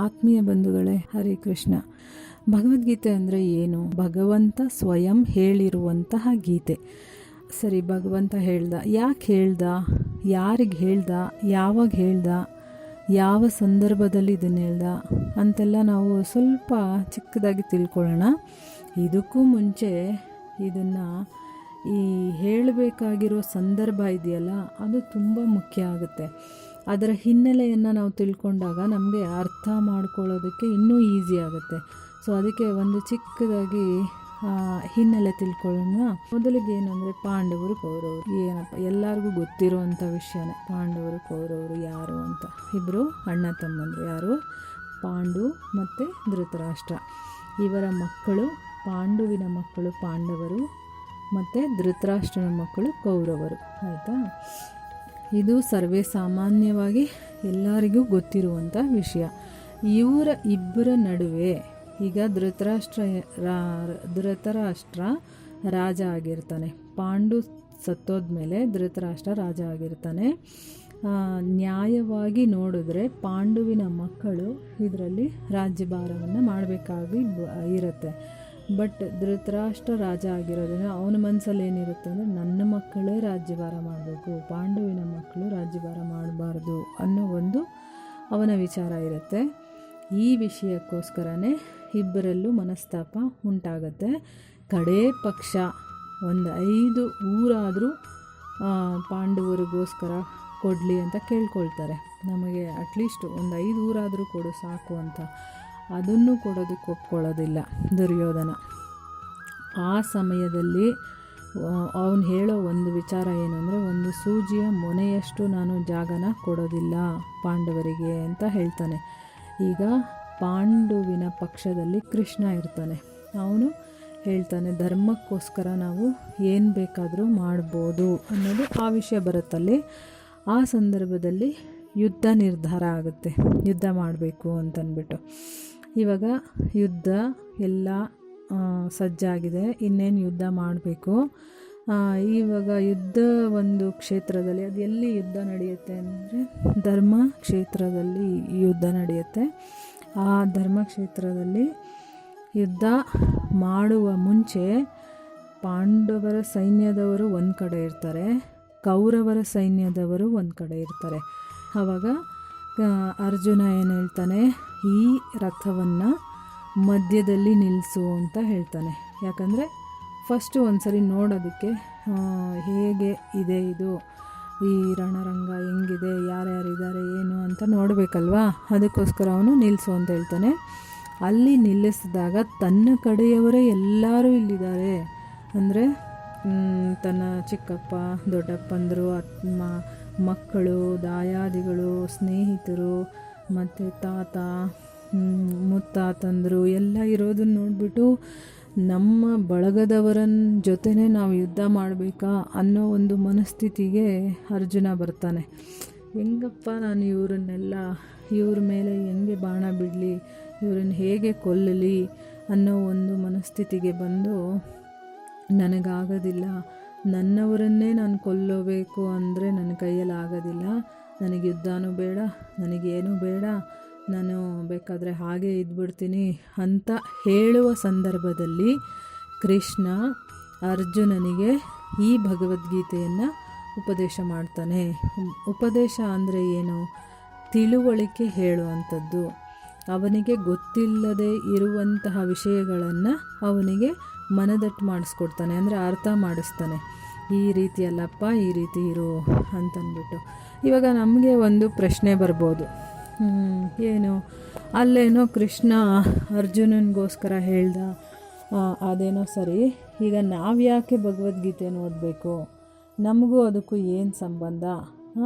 ಆತ್ಮೀಯ ಬಂಧುಗಳೇ, ಹರೇ ಕೃಷ್ಣ. ಭಗವದ್ಗೀತೆ ಅಂದರೆ ಏನು? ಭಗವಂತ ಸ್ವಯಂ ಹೇಳಿರುವಂತಹ ಗೀತೆ. ಸರಿ, ಭಗವಂತ ಹೇಳ್ದ, ಯಾಕೆ ಹೇಳ್ದ, ಯಾರಿಗೆ ಹೇಳ್ದ, ಯಾವಾಗ ಹೇಳ್ದ, ಯಾವ ಸಂದರ್ಭದಲ್ಲಿ ಇದನ್ನು ಹೇಳ್ದ ಅಂತೆಲ್ಲ ನಾವು ಸ್ವಲ್ಪ ಚಿಕ್ಕದಾಗಿ ತಿಳ್ಕೊಳ್ಳೋಣ. ಇದಕ್ಕೂ ಮುಂಚೆ ಇದನ್ನು ಈ ಹೇಳಬೇಕಾಗಿರೋ ಸಂದರ್ಭ ಇದೆಯಲ್ಲ, ಅದು ತುಂಬ ಮುಖ್ಯ ಆಗುತ್ತೆ. ಅದರ ಹಿನ್ನೆಲೆಯನ್ನು ನಾವು ತಿಳ್ಕೊಂಡಾಗ ನಮಗೆ ಅರ್ಥ ಮಾಡ್ಕೊಳ್ಳೋದಕ್ಕೆ ಇನ್ನೂ ಈಸಿ ಆಗುತ್ತೆ. ಸೊ ಅದಕ್ಕೆ ಒಂದು ಚಿಕ್ಕದಾಗಿ ಹಿನ್ನೆಲೆ ತಿಳ್ಕೊಳ್ಳೋಣ. ಮೊದಲಿಗೆ ಏನಂದರೆ, ಪಾಂಡವರು ಕೌರವರು ಏನಪ್ಪ ಎಲ್ಲರಿಗೂ ಗೊತ್ತಿರೋವಂಥ ವಿಷಯನೇ. ಪಾಂಡವರು ಕೌರವರು ಯಾರು ಅಂತ, ಇಬ್ಬರು ಅಣ್ಣ ತಮ್ಮಂದರು. ಯಾರು? ಪಾಂಡು ಮತ್ತು ಧೃತರಾಷ್ಟ್ರ. ಇವರ ಮಕ್ಕಳು, ಪಾಂಡುವಿನ ಮಕ್ಕಳು ಪಾಂಡವರು ಮತ್ತು ಧೃತರಾಷ್ಟ್ರನ ಮಕ್ಕಳು ಕೌರವರು. ಆಯಿತಾ? ಇದು ಸರ್ವೇ ಸಾಮಾನ್ಯವಾಗಿ ಎಲ್ಲರಿಗೂ ಗೊತ್ತಿರುವಂಥ ವಿಷಯ. ಇವರ ಇಬ್ಬರ ನಡುವೆ ಈಗ ಧೃತರಾಷ್ಟ್ರ ರಾಜ ಆಗಿರ್ತಾನೆ. ಪಾಂಡು ಸತ್ತೋದ್ಮೇಲೆ ಧೃತರಾಷ್ಟ್ರ ರಾಜ ಆಗಿರ್ತಾನೆ. ನ್ಯಾಯವಾಗಿ ನೋಡಿದ್ರೆ ಪಾಂಡುವಿನ ಮಕ್ಕಳು ಇದರಲ್ಲಿ ರಾಜ್ಯಭಾರವನ್ನು ಮಾಡಬೇಕಾಗಿ ಇರುತ್ತೆ. ಬಟ್ ಧೃತರಾಷ್ಟ್ರ ರಾಜ ಆಗಿರೋದ್ರಿಂದ ಅವನ ಮನಸ್ಸಲ್ಲಿ ಏನಿರುತ್ತೆ ಅಂದರೆ, ನನ್ನ ಮಕ್ಕಳೇ ರಾಜ್ಯಭಾರ ಮಾಡಬೇಕು, ಪಾಂಡುವಿನ ಮಕ್ಕಳು ರಾಜ್ಯಭಾರ ಮಾಡಬಾರ್ದು ಅನ್ನೋ ಒಂದು ಅವನ ವಿಚಾರ ಇರುತ್ತೆ. ಈ ವಿಷಯಕ್ಕೋಸ್ಕರನೇ ಇಬ್ಬರಲ್ಲೂ ಮನಸ್ತಾಪ ಉಂಟಾಗತ್ತೆ. ಕಡೇ ಪಕ್ಷ ಒಂದು 5 ಊರಾದರೂ ಪಾಂಡವರಿಗೋಸ್ಕರ ಕೊಡಲಿ ಅಂತ ಕೇಳ್ಕೊಳ್ತಾರೆ. ನಮಗೆ ಅಟ್ಲೀಸ್ಟ್ ಒಂದು 5 ಊರಾದರೂ ಕೊಡು ಸಾಕು ಅಂತ. ಅದನ್ನು ಕೊಡೋದಕ್ಕೆ ಒಪ್ಕೊಳ್ಳೋದಿಲ್ಲ ದುರ್ಯೋಧನ. ಆ ಸಮಯದಲ್ಲಿ ಅವನು ಹೇಳೋ ಒಂದು ವಿಚಾರ ಏನು ಅಂದರೆ, ಒಂದು ಸೂಜಿಯ ಮೊನೆಯಷ್ಟು ನಾನು ಜಾಗನ ಕೊಡೋದಿಲ್ಲ ಪಾಂಡವರಿಗೆ ಅಂತ ಹೇಳ್ತಾನೆ. ಈಗ ಪಾಂಡುವಿನ ಪಕ್ಷದಲ್ಲಿ ಕೃಷ್ಣ ಇರ್ತಾನೆ. ಅವನು ಹೇಳ್ತಾನೆ, ಧರ್ಮಕ್ಕೋಸ್ಕರ ನಾವು ಏನು ಬೇಕಾದರೂ ಮಾಡ್ಬೋದು ಅನ್ನೋದು ಆ ವಿಷಯ ಬರುತ್ತಲ್ಲಿ. ಆ ಸಂದರ್ಭದಲ್ಲಿ ಯುದ್ಧ ನಿರ್ಧಾರ ಆಗುತ್ತೆ, ಯುದ್ಧ ಮಾಡಬೇಕು ಅಂತಂದ್ಬಿಟ್ಟು. ಇವಾಗ ಯುದ್ಧ ಎಲ್ಲ ಸಜ್ಜಾಗಿದೆ, ಇನ್ನೇನು ಯುದ್ಧ ಮಾಡಬೇಕು. ಇವಾಗ ಯುದ್ಧ ಒಂದು ಕ್ಷೇತ್ರದಲ್ಲಿ, ಅದು ಎಲ್ಲಿ ಯುದ್ಧ ನಡೆಯುತ್ತೆ ಅಂದರೆ ಧರ್ಮ ಕ್ಷೇತ್ರದಲ್ಲಿ ಯುದ್ಧ ನಡೆಯುತ್ತೆ. ಆ ಧರ್ಮಕ್ಷೇತ್ರದಲ್ಲಿ ಯುದ್ಧ ಮಾಡುವ ಮುಂಚೆ ಪಾಂಡವರ ಸೈನ್ಯದವರು ಒಂದು ಕಡೆ ಇರ್ತಾರೆ, ಕೌರವರ ಸೈನ್ಯದವರು ಒಂದು ಕಡೆ ಇರ್ತಾರೆ. ಆವಾಗ ಅರ್ಜುನ ಏನು ಹೇಳ್ತಾನೆ, ಈ ರಥವನ್ನು ಮಧ್ಯದಲ್ಲಿ ನಿಲ್ಲಿಸು ಅಂತ ಹೇಳ್ತಾನೆ. ಯಾಕಂದರೆ ಫಸ್ಟು ಒಂದು ಸರಿ ನೋಡೋದಕ್ಕೆ ಹೇಗೆ ಇದೆ ಇದು, ಈ ರಣರಂಗ ಹೆಂಗಿದೆ, ಯಾರ್ಯಾರಿದ್ದಾರೆ ಏನು ಅಂತ ನೋಡಬೇಕಲ್ವಾ. ಅದಕ್ಕೋಸ್ಕರ ಅವನು ನಿಲ್ಲಿಸು ಅಂತ ಹೇಳ್ತಾನೆ. ಅಲ್ಲಿ ನಿಲ್ಲಿಸಿದಾಗ ತನ್ನ ಕಡೆಯವರೇ ಎಲ್ಲರೂ ಇಲ್ಲಿದ್ದಾರೆ ಅಂದರೆ, ತನ್ನ ಚಿಕ್ಕಪ್ಪ, ದೊಡ್ಡಪ್ಪಂದರು, ಮಕ್ಕಳು, ದಾಯಾದಿಗಳು, ಸ್ನೇಹಿತರು ಮತ್ತು ತಾತ, ಮುತ್ತಾತಂದರು ಎಲ್ಲ ಇರೋದನ್ನ ನೋಡಿಬಿಟ್ಟು, ನಮ್ಮ ಬಳಗದವರ ಜೊತೆನೇ ನಾವು ಯುದ್ಧ ಮಾಡಬೇಕಾ ಅನ್ನೋ ಒಂದು ಮನಸ್ಥಿತಿಗೆ ಅರ್ಜುನ ಬರ್ತಾನೆ. ಹೆಂಗಪ್ಪ ನಾನು ಇವ್ರ ಮೇಲೆ ಹೆಂಗೆ ಬಾಣ ಬಿಡಲಿ, ಇವ್ರನ್ನ ಹೇಗೆ ಕೊಲ್ಲಲಿ ಅನ್ನೋ ಒಂದು ಮನಸ್ಥಿತಿಗೆ ಬಂದು, ನನಗಾಗೋದಿಲ್ಲ, ನನ್ನವರನ್ನೇ ನಾನು ಕೊಲ್ಲಬೇಕು ಅಂದರೆ ನನ್ನ ಕೈಯಲ್ಲಿ ಆಗೋದಿಲ್ಲ, ನನಗೆ ಯುದ್ಧನೂ ಬೇಡ, ನನಗೇನೂ ಬೇಡ, ನಾನು ಬೇಕಾದರೆ ಹಾಗೆ ಇದ್ಬಿಡ್ತೀನಿ ಅಂತ ಹೇಳುವ ಸಂದರ್ಭದಲ್ಲಿ ಕೃಷ್ಣ ಅರ್ಜುನನಿಗೆ ಈ ಭಗವದ್ಗೀತೆಯನ್ನು ಉಪದೇಶ ಮಾಡ್ತಾನೆ. ಉಪದೇಶ ಅಂದರೆ ಏನು? ತಿಳುವಳಿಕೆ ಹೇಳುವಂಥದ್ದು. ಅವನಿಗೆ ಗೊತ್ತಿಲ್ಲದೆ ಇರುವಂತಹ ವಿಷಯಗಳನ್ನು ಅವನಿಗೆ ಮನದಟ್ಟು ಮಾಡಿಸ್ಕೊಡ್ತಾನೆ, ಅಂದರೆ ಅರ್ಥ ಮಾಡಿಸ್ತಾನೆ. ಈ ರೀತಿ ಅಲ್ಲಪ್ಪ, ಈ ರೀತಿ ಇರು ಅಂತಂದ್ಬಿಟ್ಟು. ಇವಾಗ ನಮಗೆ ಒಂದು ಪ್ರಶ್ನೆ ಬರ್ಬೋದು, ಏನು ಅಲ್ಲೇನೋ ಕೃಷ್ಣ ಅರ್ಜುನನಿಗೋಸ್ಕರ ಹೇಳ್ದ, ಅದೇನೋ ಸರಿ, ಈಗ ನಾವು ಯಾಕೆ ಭಗವದ್ಗೀತೆಯನ್ನು ಓದಬೇಕು, ನಮಗೂ ಅದಕ್ಕೂ ಏನು ಸಂಬಂಧ?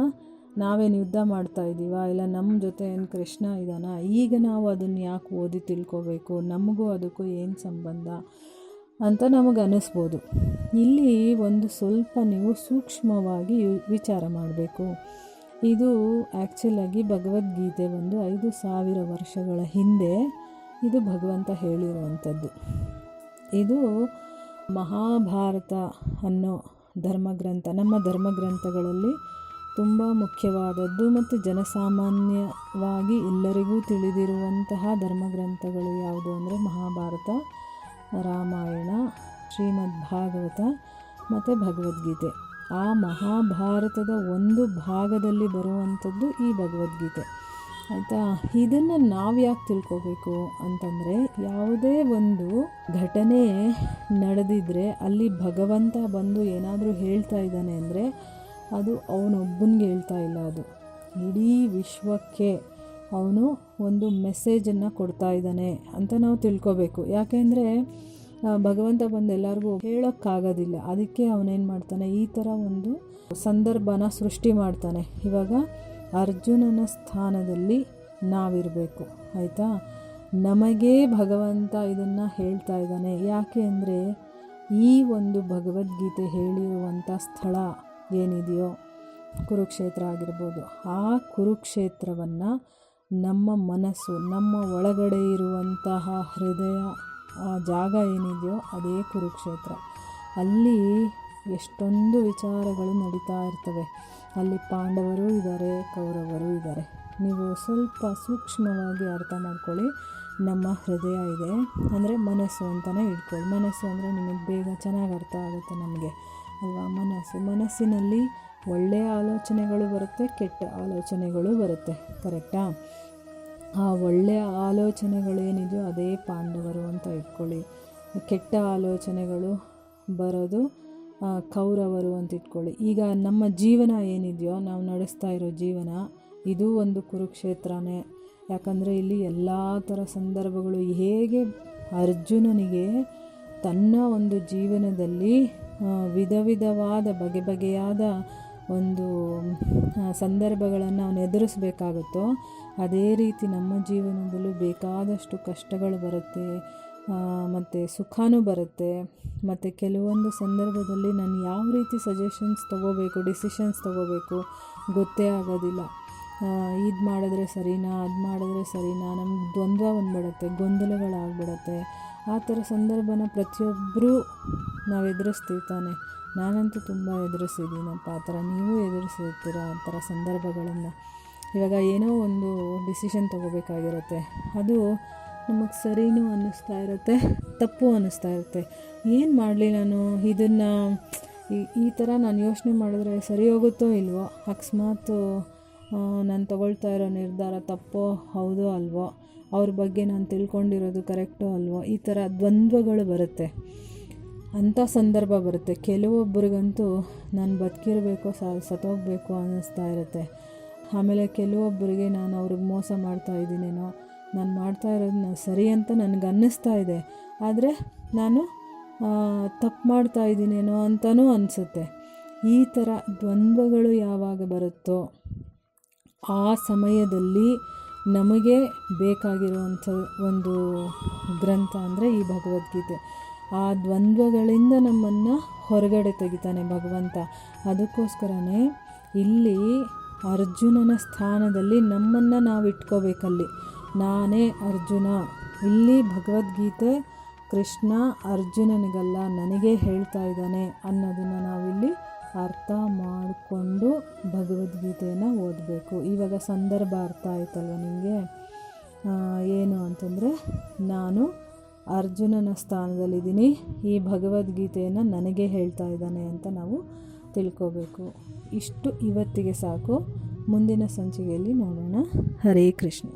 ನಾವೇನು ಯುದ್ಧ ಮಾಡ್ತಾ ಇದ್ದೀವ, ಇಲ್ಲ ನಮ್ಮ ಜೊತೆ ಏನು ಕೃಷ್ಣ ಇದ್ದಾನ, ಈಗ ನಾವು ಅದನ್ನು ಯಾಕೆ ಓದಿ ತಿಳ್ಕೊಬೇಕು, ನಮಗೂ ಅದಕ್ಕೂ ಏನು ಸಂಬಂಧ ಅಂತ ನಮಗೆ ಅನ್ನಿಸ್ಬೋದು. ಇಲ್ಲಿ ಒಂದು ಸ್ವಲ್ಪ ನೀವು ಸೂಕ್ಷ್ಮವಾಗಿ ವಿಚಾರ ಮಾಡಬೇಕು. ಇದು ಆ್ಯಕ್ಚುಲಾಗಿ ಭಗವದ್ಗೀತೆ ಒಂದು 5000 ವರ್ಷಗಳ ಹಿಂದೆ ಇದು ಭಗವಂತ ಹೇಳಿರುವಂಥದ್ದು. ಇದು ಮಹಾಭಾರತ ಅನ್ನೋ ಧರ್ಮಗ್ರಂಥ, ನಮ್ಮ ಧರ್ಮಗ್ರಂಥಗಳಲ್ಲಿ ತುಂಬ ಮುಖ್ಯವಾದದ್ದು ಮತ್ತು ಜನಸಾಮಾನ್ಯವಾಗಿ ಎಲ್ಲರಿಗೂ ತಿಳಿದಿರುವಂತಹ ಧರ್ಮಗ್ರಂಥಗಳು ಯಾವುದು ಅಂದರೆ ಮಹಾಭಾರತ, ರಾಮಾಯಣ, ಶ್ರೀಮದ್ ಭಾಗವತ ಮತ್ತು ಭಗವದ್ಗೀತೆ. ಆ ಮಹಾಭಾರತದ ಒಂದು ಭಾಗದಲ್ಲಿ ಬರುವಂಥದ್ದು ಈ ಭಗವದ್ಗೀತೆ, ಆಯಿತಾ. ಇದನ್ನು ನಾವು ಯಾಕೆ ತಿಳ್ಕೊಬೇಕು ಅಂತಂದರೆ, ಯಾವುದೇ ಒಂದು ಘಟನೆ ನಡೆದಿದ್ರೆ ಅಲ್ಲಿ ಭಗವಂತ ಬಂದು ಏನಾದರೂ ಹೇಳ್ತಾ ಇದ್ದಾನೆ ಅಂದರೆ ಅದು ಅವನೊಬ್ಬನಿಗೆ ಹೇಳ್ತಾ ಇಲ್ಲ, ಅದು ಇಡೀ ವಿಶ್ವಕ್ಕೆ ಅವನು ಒಂದು ಮೆಸೇಜನ್ನು ಕೊಡ್ತಾ ಇದ್ದಾನೆ ಅಂತ ನಾವು ತಿಳ್ಕೊಬೇಕು. ಯಾಕೆಂದರೆ ಭಗವಂತ ಬಂದು ಎಲ್ಲರಿಗೂ ಹೇಳೋಕ್ಕಾಗೋದಿಲ್ಲ, ಅದಕ್ಕೆ ಅವನೇನು ಮಾಡ್ತಾನೆ, ಈ ಥರ ಒಂದು ಸಂದರ್ಭನ ಸೃಷ್ಟಿ ಮಾಡ್ತಾನೆ. ಇವಾಗ ಅರ್ಜುನನ ಸ್ಥಾನದಲ್ಲಿ ನಾವಿರಬೇಕು, ಆಯಿತಾ. ನಮಗೇ ಭಗವಂತ ಇದನ್ನು ಹೇಳ್ತಾ ಇದ್ದಾನೆ. ಯಾಕೆ ಅಂದರೆ ಈ ಒಂದು ಭಗವದ್ಗೀತೆ ಹೇಳಿರುವಂಥ ಸ್ಥಳ ಏನಿದೆಯೋ ಕುರುಕ್ಷೇತ್ರ ಆಗಿರ್ಬೋದು, ಆ ಕುರುಕ್ಷೇತ್ರವನ್ನು ನಮ್ಮ ಮನಸ್ಸು, ನಮ್ಮ ಒಳಗಡೆ ಇರುವಂತಹ ಹೃದಯ, ಆ ಜಾಗ ಏನಿದೆಯೋ ಅದೇ ಕುರುಕ್ಷೇತ್ರ. ಅಲ್ಲಿ ಎಷ್ಟೊಂದು ವಿಚಾರಗಳು ನಡೀತಾ ಇರ್ತವೆ. ಅಲ್ಲಿ ಪಾಂಡವರು ಇದ್ದಾರೆ, ಕೌರವರು ಇದ್ದಾರೆ. ನೀವು ಸ್ವಲ್ಪ ಸೂಕ್ಷ್ಮವಾಗಿ ಅರ್ಥ ಮಾಡ್ಕೊಳ್ಳಿ. ನಮ್ಮ ಹೃದಯ ಇದೆ ಅಂದರೆ ಮನಸ್ಸು ಅಂತಲೇ ಇಟ್ಕೊಳ್ಳಿ. ಮನಸ್ಸು ಅಂದರೆ ನಿಮಗೆ ಬೇಗ ಚೆನ್ನಾಗಿ ಅರ್ಥ ಆಗುತ್ತೆ ನಮಗೆ ಅಲ್ವಾ. ಮನಸ್ಸಿನಲ್ಲಿ ಒಳ್ಳೆಯ ಆಲೋಚನೆಗಳು ಬರುತ್ತೆ, ಕೆಟ್ಟ ಆಲೋಚನೆಗಳು ಬರುತ್ತೆ, ಕರೆಕ್ಟಾ. ಆ ಒಳ್ಳೆಯ ಆಲೋಚನೆಗಳೇನಿದೆಯೋ ಅದೇ ಪಾಂಡವರು ಅಂತ ಇಟ್ಕೊಳ್ಳಿ. ಕೆಟ್ಟ ಆಲೋಚನೆಗಳು ಬರೋದು ಕೌರವರು ಅಂತ ಇಟ್ಕೊಳ್ಳಿ. ಈಗ ನಮ್ಮ ಜೀವನ ಏನಿದೆಯೋ, ನಾವು ನಡೆಸ್ತಾ ಇರೋ ಜೀವನ, ಇದು ಒಂದು ಕುರುಕ್ಷೇತ್ರನೇ. ಯಾಕಂದರೆ ಇಲ್ಲಿ ಎಲ್ಲ ಥರ ಸಂದರ್ಭಗಳು, ಹೇಗೆ ಅರ್ಜುನನಿಗೆ ತನ್ನ ಒಂದು ಜೀವನದಲ್ಲಿ ವಿಧವಾದ ಬಗೆಯಾದ ಒಂದು ಸಂದರ್ಭಗಳನ್ನು ಅವನು ಎದುರಿಸಬೇಕಾಗುತ್ತೋ, ಅದೇ ರೀತಿ ನಮ್ಮ ಜೀವನದಲ್ಲೂ ಬೇಕಾದಷ್ಟು ಕಷ್ಟಗಳು ಬರುತ್ತೆ, ಮತ್ತು ಸುಖನೂ ಬರುತ್ತೆ. ಮತ್ತು ಕೆಲವೊಂದು ಸಂದರ್ಭದಲ್ಲಿ ನಾನು ಯಾವ ರೀತಿ ಸಜೆಷನ್ಸ್ ತೊಗೋಬೇಕು, ಡಿಸಿಷನ್ಸ್ ತೊಗೋಬೇಕು ಗೊತ್ತೇ ಆಗೋದಿಲ್ಲ. ಇದು ಮಾಡಿದ್ರೆ ಸರಿನಾ, ಅದು ಮಾಡಿದ್ರೆ ಸರಿನಾ, ನಮ್ಗೆ ದ್ವಂದ್ವ ಬಂದ್ಬಿಡುತ್ತೆ, ಗೊಂದಲಗಳಾಗ್ಬಿಡುತ್ತೆ. ಆ ಥರ ಸಂದರ್ಭನ ಪ್ರತಿಯೊಬ್ಬರೂ ನಾವು ಎದುರಿಸ್ತೀವಿ ತಾನೆ. ನಾನಂತೂ ತುಂಬ ಎದುರಿಸಿದ್ದೀನಪ್ಪ ಆ ಥರ. ನೀವು ಎದುರಿಸಿರ್ತೀರ ಆ ಥರ ಸಂದರ್ಭಗಳನ್ನು. ಇವಾಗ ಏನೋ ಒಂದು ಡಿಸಿಷನ್ ತೊಗೋಬೇಕಾಗಿರುತ್ತೆ, ಅದು ನಮಗೆ ಸರಿನೂ ಅನ್ನಿಸ್ತಾ ಇರುತ್ತೆ, ತಪ್ಪು ಅನ್ನಿಸ್ತಾ ಇರುತ್ತೆ. ಏನು ಮಾಡಲಿ ನಾನು ಇದನ್ನು ಈ ಥರ ನಾನು ಯೋಚನೆ ಮಾಡಿದ್ರೆ ಸರಿ ಹೋಗುತ್ತೋ ಇಲ್ವೋ, ಅಕಸ್ಮಾತ್ ನಾನು ತಗೊಳ್ತಾ ಇರೋ ನಿರ್ಧಾರ ತಪ್ಪೋ ಹೌದೋ ಅಲ್ವೋ, ಅವ್ರ ಬಗ್ಗೆ ನಾನು ತಿಳ್ಕೊಂಡಿರೋದು ಕರೆಕ್ಟೋ ಅಲ್ವೋ, ಈ ಥರ ದ್ವಂದ್ವಗಳು ಬರುತ್ತೆ. ಅಂಥ ಸಂದರ್ಭ ಬರುತ್ತೆ. ಕೆಲವೊಬ್ಬರಿಗಂತೂ ನಾನು ಬದುಕಿರಬೇಕೋ ಸತ್ತೋಗಬೇಕು ಅನ್ನಿಸ್ತಾ ಇರುತ್ತೆ. ಆಮೇಲೆ ಕೆಲವೊಬ್ಬರಿಗೆ ನಾನು ಅವ್ರಿಗೆ ಮೋಸ ಮಾಡ್ತಾ ಇದ್ದೀನೇನೋ, ನಾನು ಮಾಡ್ತಾ ಇರೋದು ಸರಿ ಅಂತ ನನಗೆ ಅನ್ನಿಸ್ತಾ ಇದೆ, ಆದರೆ ನಾನು ತಪ್ಪು ಮಾಡ್ತಾ ಇದ್ದೀನೇನೋ ಅಂತಲೂ ಅನಿಸುತ್ತೆ. ಈ ಥರ ದ್ವಂದ್ವಗಳು ಯಾವಾಗ ಬರುತ್ತೋ ಆ ಸಮಯದಲ್ಲಿ ನಮಗೆ ಬೇಕಾಗಿರುವಂಥ ಒಂದು ಗ್ರಂಥ ಅಂದರೆ ಈ ಭಗವದ್ಗೀತೆ. ಆ ದ್ವಂದ್ವಗಳಿಂದ ನಮ್ಮನ್ನು ಹೊರಗಡೆ ತೆಗಿತಾನೆ ಭಗವಂತ. ಅದಕ್ಕೋಸ್ಕರನೇ ಇಲ್ಲಿ ಅರ್ಜುನನ ಸ್ಥಾನದಲ್ಲಿ ನಮ್ಮನ್ನು ನಾವು ಇಟ್ಕೋಬೇಕಲ್ಲಿ. ನಾನೇ ಅರ್ಜುನ, ಇಲ್ಲಿ ಭಗವದ್ಗೀತೆ ಕೃಷ್ಣ ಅರ್ಜುನನಿಗಲ್ಲ ನನಗೆ ಹೇಳ್ತಾ ಇದ್ದಾನೆ ಅನ್ನೋದನ್ನು ನಾವಿಲ್ಲಿ ಅರ್ಥ ಮಾಡಿಕೊಂಡು ಭಗವದ್ಗೀತೆಯನ್ನು ಓದಬೇಕು. ಇವಾಗ ಸಂದರ್ಭ ಅರ್ಥ ಆಯ್ತಲ್ವ ನಿಮಗೆ? ಏನು ಅಂತಂದರೆ, ನಾನು ಅರ್ಜುನನ ಸ್ಥಾನದಲ್ಲಿದ್ದೀನಿ, ಈ ಭಗವದ್ಗೀತೆಯನ್ನು ನನಗೆ ಹೇಳ್ತಾ ಇದ್ದಾನೆ ಅಂತ ನಾವು ತಿಳ್ಕೋಬೇಕು. ಇಷ್ಟು ಇವತ್ತಿಗೆ ಸಾಕು. ಮುಂದಿನ ಸಂಚಿಕೆಯಲ್ಲಿ ನೋಡೋಣ. ಹರೇ ಕೃಷ್ಣ.